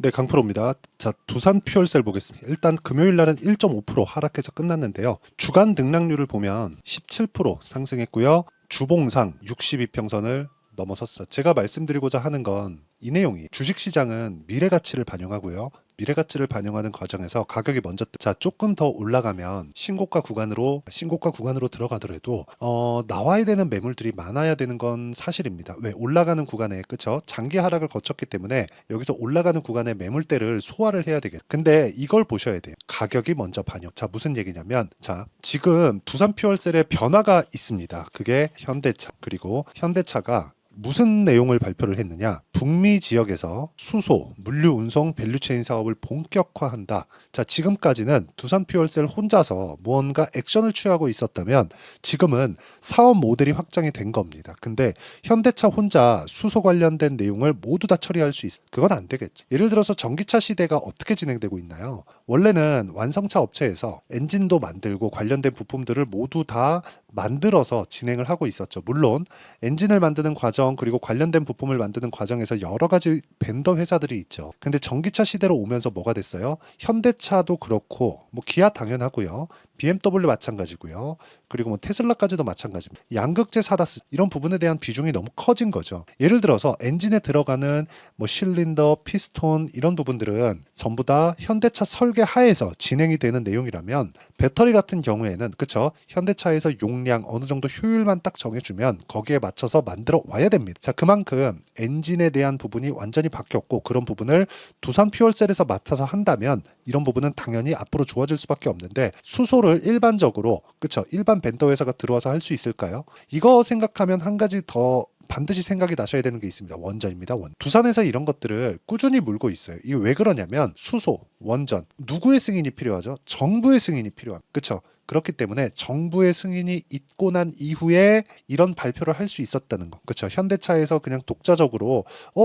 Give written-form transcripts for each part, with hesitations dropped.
네, 강프로입니다. 자, 두산 퓨얼셀 보겠습니다. 일단 금요일 날은 1.5% 하락해서 끝났는데요. 주간 등락률을 보면 17% 상승했고요. 주봉상 62평선을 넘어섰어요. 제가 말씀드리고자 하는 건 이 내용이 주식시장은 미래가치를 반영하고요. 미래가치를 반영하는 과정에서 가격이 먼저 자 조금 더 올라가면 신고가 구간으로 들어가더라도 나와야 되는 매물들이 많아야 되는 건 사실입니다. 왜 올라가는 구간에 그쵸 장기 하락을 거쳤기 때문에 여기서 올라가는 구간의 매물대를 소화를 해야 되겠. 근데 이걸 보셔야 돼요. 가격이 먼저 반영. 자 무슨 얘기냐면 자 지금 두산 퓨얼셀의 변화가 있습니다. 그게 현대차 그리고 현대차가 무슨 내용을 발표를 했느냐? 북미 지역에서 수소, 물류 운송, 밸류체인 사업을 본격화한다. 자, 지금까지는 두산 퓨얼셀 혼자서 무언가 액션을 취하고 있었다면 지금은 사업 모델이 확장이 된 겁니다. 근데 현대차 혼자 수소 관련된 내용을 모두 다 처리할 수 있어. 그건 안 되겠죠. 예를 들어서 전기차 시대가 어떻게 진행되고 있나요? 원래는 완성차 업체에서 엔진도 만들고 관련된 부품들을 모두 다 만들어서 진행을 하고 있었죠. 물론 엔진을 만드는 과정 그리고 관련된 부품을 만드는 과정에서 여러 가지 벤더 회사들이 있죠. 근데 전기차 시대로 오면서 뭐가 됐어요? 현대차도 그렇고 뭐 기아 당연하고요. BMW 마찬가지고요. 그리고 뭐 테슬라까지도 마찬가지입니다. 양극재 사다스 이런 부분에 대한 비중이 너무 커진 거죠. 예를 들어서 엔진에 들어가는 뭐 실린더, 피스톤 이런 부분들은 전부 다 현대차 설계 하에서 진행이 되는 내용이라면 배터리 같은 경우에는 그쵸 현대차에서 용량 어느 정도 효율만 딱 정해주면 거기에 맞춰서 만들어 와야 됩니다. 자 그만큼 엔진에 대한 부분이 완전히 바뀌었고 그런 부분을 두산 퓨얼셀에서 맡아서 한다면 이런 부분은 당연히 앞으로 좋아질 수밖에 없는데 수소를 일반적으로 그쵸 일반 벤더 회사가 들어와서 할 수 있을까요? 이거 생각하면 한 가지 더 반드시 생각이 나셔야 되는 게 있습니다. 원전입니다. 두산에서 이런 것들을 꾸준히 물고 있어요. 이게 왜 그러냐면 수소, 원전 누구의 승인이 필요하죠? 정부의 승인이 필요합니다. 그렇죠? 그렇기 때문에 정부의 승인이 있고 난 이후에 이런 발표를 할 수 있었다는 거. 그렇죠? 현대차에서 그냥 독자적으로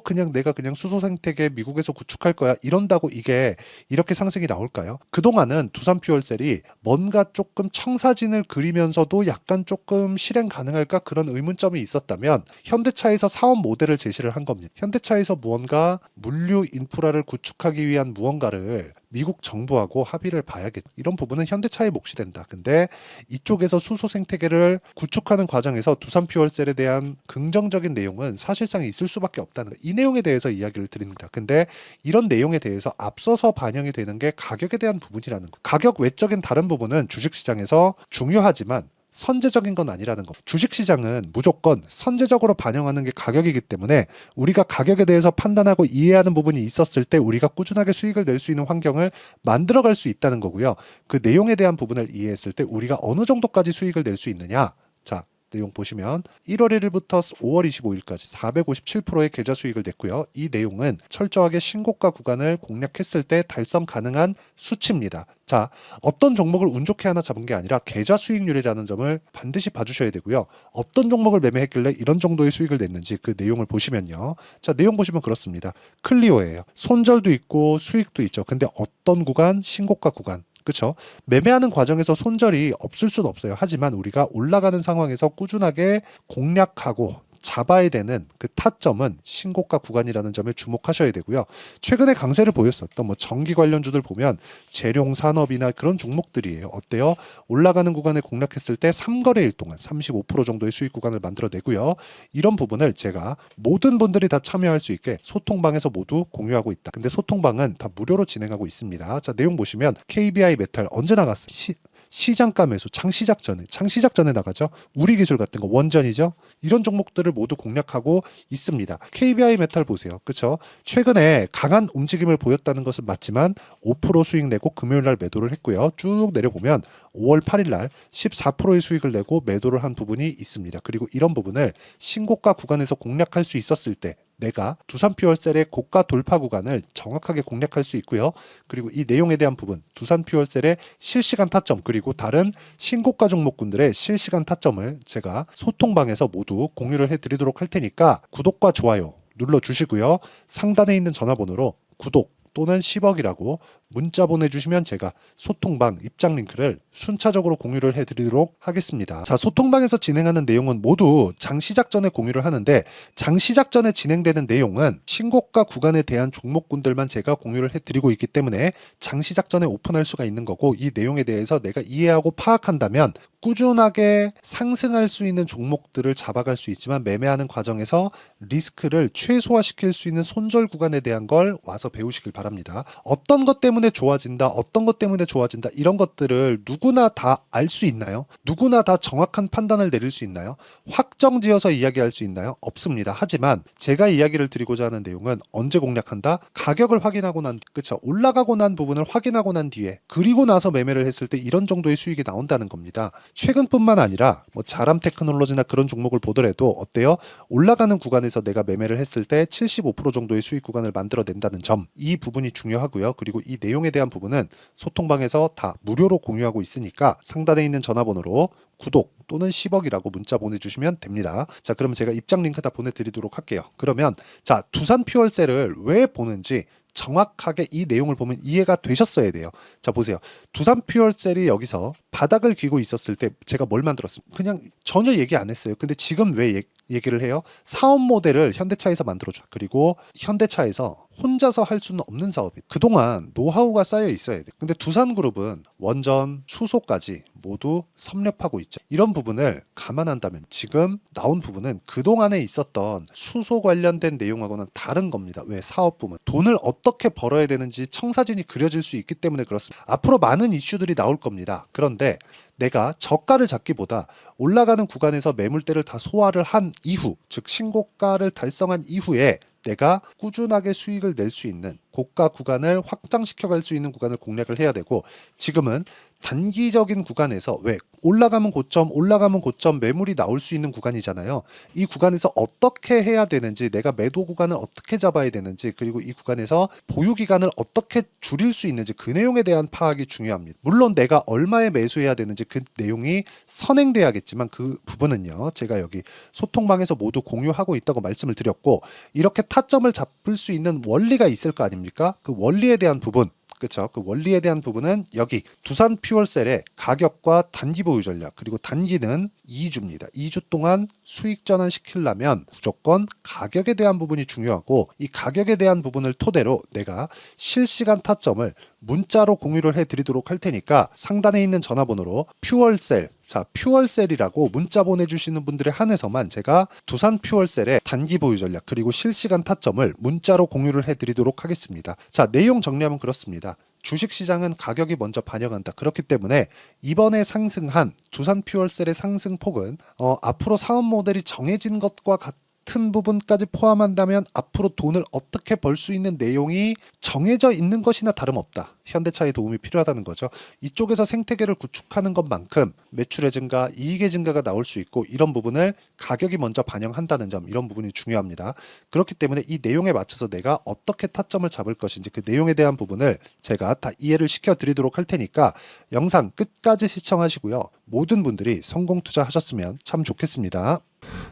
그냥 내가 그냥 수소 생태계 미국에서 구축할 거야. 이런다고 이게 이렇게 상승이 나올까요? 그동안은 두산 퓨얼셀이 뭔가 조금 청사진을 그리면서도 약간 조금 실행 가능할까 그런 의문점이 있었다면 현대차에서 사업 모델을 제시를 한 겁니다. 현대차에서 무언가 물류 인프라를 구축하기 위한 무언가를 미국 정부하고 합의를 봐야겠다. 이런 부분은 현대차의 몫이 된다. 근데 이쪽에서 수소 생태계를 구축하는 과정에서 두산 퓨얼셀에 대한 긍정적인 내용은 사실상 있을 수밖에 없다는 거예요. 이 내용에 대해서 이야기를 드립니다. 근데 이런 내용에 대해서 앞서서 반영이 되는 게 가격에 대한 부분이라는 거. 가격 외적인 다른 부분은 주식시장에서 중요하지만 선제적인 건 아니라는 거. 주식시장은 무조건 선제적으로 반영하는 게 가격이기 때문에 우리가 가격에 대해서 판단하고 이해하는 부분이 있었을 때 우리가 꾸준하게 수익을 낼 수 있는 환경을 만들어갈 수 있다는 거고요. 그 내용에 대한 부분을 이해했을 때 우리가 어느 정도까지 수익을 낼 수 있느냐. 자, 내용 보시면 1월 1일부터 5월 25일까지 457%의 계좌 수익을 냈고요. 이 내용은 철저하게 신고가 구간을 공략했을 때 달성 가능한 수치입니다. 자, 어떤 종목을 운 좋게 하나 잡은 게 아니라 계좌 수익률이라는 점을 반드시 봐주셔야 되고요. 어떤 종목을 매매했길래 이런 정도의 수익을 냈는지 그 내용을 보시면요. 자, 내용 보시면 그렇습니다. 클리오예요. 손절도 있고 수익도 있죠. 근데 어떤 구간? 신고가 구간. 그렇죠? 매매하는 과정에서 손절이 없을 수는 없어요. 하지만 우리가 올라가는 상황에서 꾸준하게 공략하고 잡아야 되는 그 타점은 신고가 구간이라는 점에 주목하셔야 되고요. 최근에 강세를 보였었던 뭐 전기 관련주들 보면 재룡 산업이나 그런 종목들이에요. 어때요? 올라가는 구간에 공략했을 때 3거래일 동안 35% 정도의 수익 구간을 만들어내고요. 이런 부분을 제가 모든 분들이 다 참여할 수 있게 소통방에서 모두 공유하고 있다. 근데 소통방은 다 무료로 진행하고 있습니다. 자, 내용 보시면 KBI 메탈 언제 나갔어요? 시장가 매수 창시작 전에 나가죠. 우리 기술 같은 거 원전이죠. 이런 종목들을 모두 공략하고 있습니다. KBI 메탈 보세요. 그렇죠? 최근에 강한 움직임을 보였다는 것은 맞지만 5% 수익 내고 금요일 날 매도를 했고요. 쭉 내려보면 5월 8일 날 14%의 수익을 내고 매도를 한 부분이 있습니다. 그리고 이런 부분을 신고가 구간에서 공략할 수 있었을 때 내가 두산 퓨얼셀의 고가 돌파 구간을 정확하게 공략할 수 있고요. 그리고 이 내용에 대한 부분, 두산 퓨얼셀의 실시간 타점 그리고 다른 신고가 종목군들의 실시간 타점을 제가 소통방에서 모두 공유를 해드리도록 할 테니까 구독과 좋아요 눌러주시고요. 상단에 있는 전화번호로 구독, 또는 10억이라고 문자 보내주시면 제가 소통방 입장 링크를 순차적으로 공유를 해드리도록 하겠습니다. 자, 소통방에서 진행하는 내용은 모두 장 시작 전에 공유를 하는데, 장 시작 전에 진행되는 내용은 신고가 구간에 대한 종목군들만 제가 공유를 해드리고 있기 때문에 장 시작 전에 오픈할 수가 있는 거고, 이 내용에 대해서 내가 이해하고 파악한다면 꾸준하게 상승할 수 있는 종목들을 잡아갈 수 있지만, 매매하는 과정에서 리스크를 최소화시킬 수 있는 손절 구간에 대한 걸 와서 배우시길 바랍니다. 어떤 것 때문에 좋아진다, 어떤 것 때문에 좋아진다, 이런 것들을 누구나 다 알 수 있나요? 누구나 다 정확한 판단을 내릴 수 있나요? 확정지어서 이야기할 수 있나요? 없습니다. 하지만 제가 이야기를 드리고자 하는 내용은 언제 공략한다? 가격을 확인하고 난, 그쵸? 올라가고 난 부분을 확인하고 난 뒤에, 그리고 나서 매매를 했을 때 이런 정도의 수익이 나온다는 겁니다. 최근뿐만 아니라 뭐 자람 테크놀로지나 그런 종목을 보더라도 어때요? 올라가는 구간에서 내가 매매를 했을 때 75% 정도의 수익 구간을 만들어낸다는 점, 이 부분이 중요하고요. 그리고 이 내용에 대한 부분은 소통방에서 다 무료로 공유하고 있으니까 상단에 있는 전화번호로 구독 또는 10억이라고 문자 보내주시면 됩니다. 자, 그러면 제가 입장 링크 다 보내드리도록 할게요. 그러면 자, 두산 퓨얼셀을 왜 보는지 정확하게 이 내용을 보면 이해가 되셨어야 돼요. 자, 보세요. 두산 퓨얼셀이 여기서 바닥을 기고 있었을 때 제가 뭘 만들었습니까? 그냥 전혀 얘기 안 했어요. 근데 지금 왜 얘기를 해요? 사업 모델을 현대차에서 만들어줘. 그리고 현대차에서 혼자서 할 수는 없는 사업이, 그동안 노하우가 쌓여 있어야 돼. 근데 두산그룹은 원전, 수소까지 모두 섭렵하고 있죠. 이런 부분을 감안한다면 지금 나온 부분은 그동안에 있었던 수소 관련된 내용하고는 다른 겁니다. 왜? 사업 부문. 돈을 어떻게 벌어야 되는지 청사진이 그려질 수 있기 때문에 그렇습니다. 앞으로 많은 이슈들이 나올 겁니다. 그런데 내가 저가를 잡기보다 올라가는 구간에서 매물대를 다 소화를 한 이후, 즉 신고가를 달성한 이후에 내가 꾸준하게 수익을 낼 수 있는 고가 구간을 확장시켜 갈 수 있는 구간을 공략을 해야 되고, 지금은 단기적인 구간에서 왜 올라가면 고점 매물이 나올 수 있는 구간이잖아요. 이 구간에서 어떻게 해야 되는지, 내가 매도 구간을 어떻게 잡아야 되는지, 그리고 이 구간에서 보유 기간을 어떻게 줄일 수 있는지, 그 내용에 대한 파악이 중요합니다. 물론 내가 얼마에 매수해야 되는지 그 내용이 선행돼야겠지만, 그 부분은요 제가 여기 소통방에서 모두 공유하고 있다고 말씀을 드렸고, 이렇게 타점을 잡을 수 있는 원리가 있을 거 아닙니까? 그 원리에 대한 부분, 그렇죠. 그 원리에 대한 부분은 여기 두산 퓨얼셀의 가격과 단기 보유 전략, 그리고 단기는 2주입니다. 2주 동안 수익 전환 시키려면 무조건 가격에 대한 부분이 중요하고, 이 가격에 대한 부분을 토대로 내가 실시간 타점을 문자로 공유를 해드리도록 할 테니까 상단에 있는 전화번호로 퓨얼셀, 자, 퓨얼셀이라고 문자 보내주시는 분들에 한해서만 제가 두산 퓨얼셀의 단기 보유 전략 그리고 실시간 타점을 문자로 공유를 해드리도록 하겠습니다. 자, 내용 정리하면 그렇습니다. 주식시장은 가격이 먼저 반영한다. 그렇기 때문에 이번에 상승한 두산 퓨얼셀의 상승폭은 앞으로 사업 모델이 정해진 것과 같은 부분까지 포함한다면 앞으로 돈을 어떻게 벌 수 있는 내용이 정해져 있는 것이나 다름없다. 현대차의 도움이 필요하다는 거죠. 이쪽에서 생태계를 구축하는 것만큼 매출의 증가, 이익의 증가가 나올 수 있고, 이런 부분을 가격이 먼저 반영한다는 점, 이런 부분이 중요합니다. 그렇기 때문에 이 내용에 맞춰서 내가 어떻게 타점을 잡을 것인지 그 내용에 대한 부분을 제가 다 이해를 시켜드리도록 할 테니까 영상 끝까지 시청하시고요. 모든 분들이 성공 투자하셨으면 참 좋겠습니다.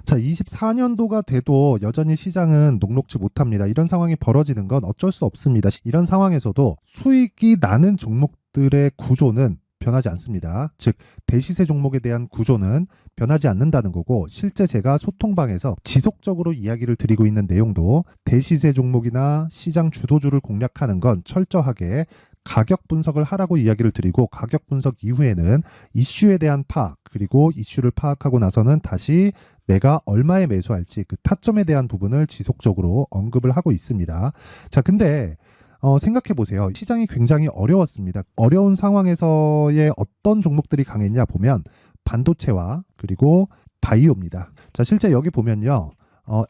자, 24년도가 돼도 여전히 시장은 녹록지 못합니다. 이런 상황이 벌어지는 건 어쩔 수 없습니다. 이런 상황에서도 수익이 나는 종목들의 구조는 변하지 않습니다. 즉, 대시세 종목에 대한 구조는 변하지 않는다는 거고, 실제 제가 소통방에서 지속적으로 이야기를 드리고 있는 내용도 대시세 종목이나 시장 주도주를 공략하는 건 철저하게 가격 분석을 하라고 이야기를 드리고, 가격 분석 이후에는 이슈에 대한 파악, 그리고 이슈를 파악하고 나서는 다시 내가 얼마에 매수할지 그 타점에 대한 부분을 지속적으로 언급을 하고 있습니다. 자, 근데 생각해 보세요. 시장이 굉장히 어려웠습니다. 어려운 상황에서의 어떤 종목들이 강했냐 보면 반도체와 그리고 바이오입니다. 자, 실제 여기 보면요.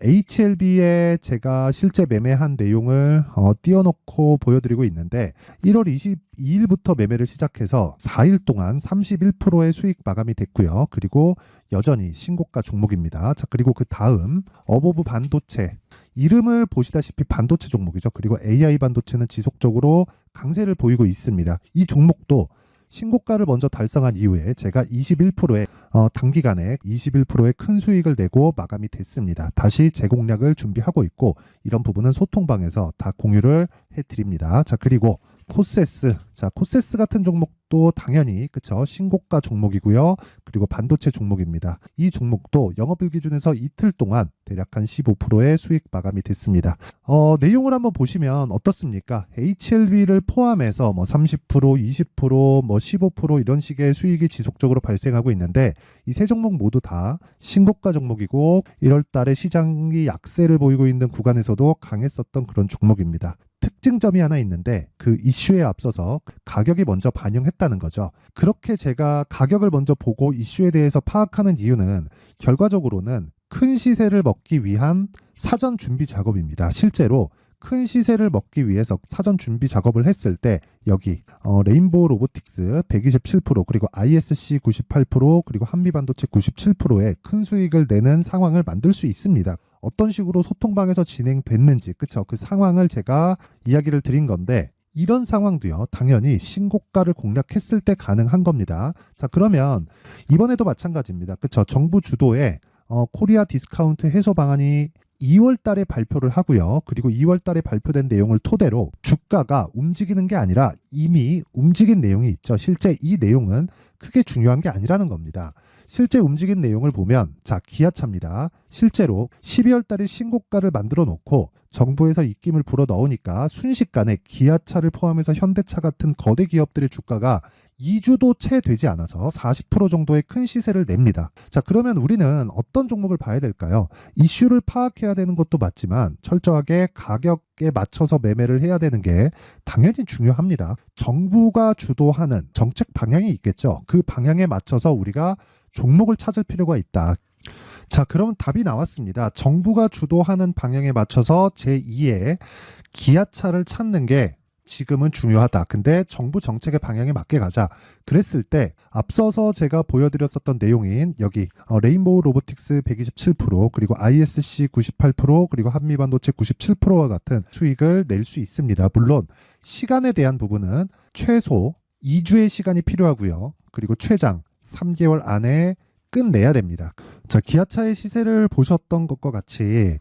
HLB에 제가 실제 매매한 내용을 띄워놓고 보여드리고 있는데, 1월 22일부터 매매를 시작해서 4일 동안 31%의 수익 마감이 됐고요. 그리고 여전히 신고가 종목입니다. 자, 그리고 그 다음 어보브 반도체, 이름을 보시다시피 반도체 종목이죠. 그리고 AI 반도체는 지속적으로 강세를 보이고 있습니다. 이 종목도 신고가를 먼저 달성한 이후에 제가 21%의 단기간에 21%의 큰 수익을 내고 마감이 됐습니다. 다시 재공략을 준비하고 있고 이런 부분은 소통방에서 다 공유를 해드립니다. 자, 그리고 코세스. 자, 코세스 같은 종목도 당연히 그쵸, 신고가 종목이고요. 그리고 반도체 종목입니다. 이 종목도 영업일 기준에서 이틀 동안 대략 한 15%의 수익 마감이 됐습니다. 내용을 한번 보시면 어떻습니까? HLB를 포함해서 뭐 30%, 20%, 뭐 15% 이런 식의 수익이 지속적으로 발생하고 있는데 이 세 종목 모두 다 신고가 종목이고 1월 달에 시장이 약세를 보이고 있는 구간에서도 강했었던 그런 종목입니다. 특징점이 하나 있는데 그 이슈에 앞서서 가격이 먼저 반영했다는 거죠. 그렇게 제가 가격을 먼저 보고 이슈에 대해서 파악하는 이유는 결과적으로는 큰 시세를 먹기 위한 사전 준비 작업입니다. 실제로 큰 시세를 먹기 위해서 사전 준비 작업을 했을 때 여기 레인보우 로보틱스 127% 그리고 ISC 98% 그리고 한미반도체 97%의 큰 수익을 내는 상황을 만들 수 있습니다. 어떤 식으로 소통방에서 진행됐는지 그쵸, 그 상황을 제가 이야기를 드린 건데 이런 상황도요 당연히 신고가를 공략했을 때 가능한 겁니다. 자, 그러면 이번에도 마찬가지입니다. 그쵸, 정부 주도의 코리아 디스카운트 해소 방안이 2월 달에 발표를 하고요. 그리고 2월 달에 발표된 내용을 토대로 주가가 움직이는 게 아니라 이미 움직인 내용이 있죠. 실제 이 내용은 크게 중요한 게 아니라는 겁니다. 실제 움직인 내용을 보면 자, 기아차입니다. 실제로 12월 달에 신고가를 만들어 놓고 정부에서 입김을 불어 넣으니까 순식간에 기아차를 포함해서 현대차 같은 거대 기업들의 주가가 2주도 채 되지 않아서 40% 정도의 큰 시세를 냅니다. 자, 그러면 우리는 어떤 종목을 봐야 될까요? 이슈를 파악해야 되는 것도 맞지만 철저하게 가격에 맞춰서 매매를 해야 되는 게 당연히 중요합니다. 정부가 주도하는 정책 방향이 있겠죠. 그 방향에 맞춰서 우리가 종목을 찾을 필요가 있다. 자, 그럼 답이 나왔습니다. 정부가 주도하는 방향에 맞춰서 제2의 기아차를 찾는 게 지금은 중요하다. 근데 정부 정책의 방향에 맞게 가자. 그랬을 때 앞서서 제가 보여드렸었던 내용인 여기 레인보우 로보틱스 127% 그리고 ISC 98% 그리고 한미반도체 97%와 같은 수익을 낼 수 있습니다. 물론 시간에 대한 부분은 최소 2주의 시간이 필요하고요. 그리고 최장 3개월 안에 끝내야 됩니다. 자, 기아차의 시세를 보셨던 것과 같이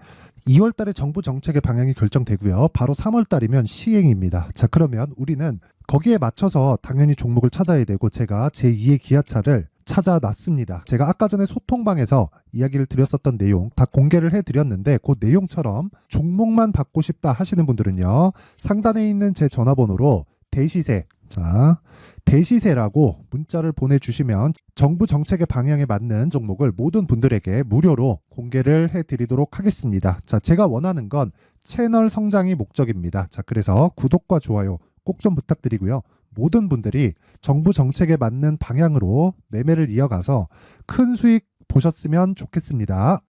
2월 달에 정부 정책의 방향이 결정되고요. 바로 3월 달이면 시행입니다. 자, 그러면 우리는 거기에 맞춰서 당연히 종목을 찾아야 되고 제가 제2의 기아차를 찾아놨습니다. 제가 아까 전에 소통방에서 이야기를 드렸었던 내용 다 공개를 해드렸는데 그 내용처럼 종목만 받고 싶다 하시는 분들은요. 상단에 있는 제 전화번호로 대시세, 자, 대시세라고 문자를 보내주시면 정부 정책의 방향에 맞는 종목을 모든 분들에게 무료로 공개를 해드리도록 하겠습니다. 자, 제가 원하는 건 채널 성장이 목적입니다. 자, 그래서 구독과 좋아요 꼭 좀 부탁드리고요. 모든 분들이 정부 정책에 맞는 방향으로 매매를 이어가서 큰 수익 보셨으면 좋겠습니다.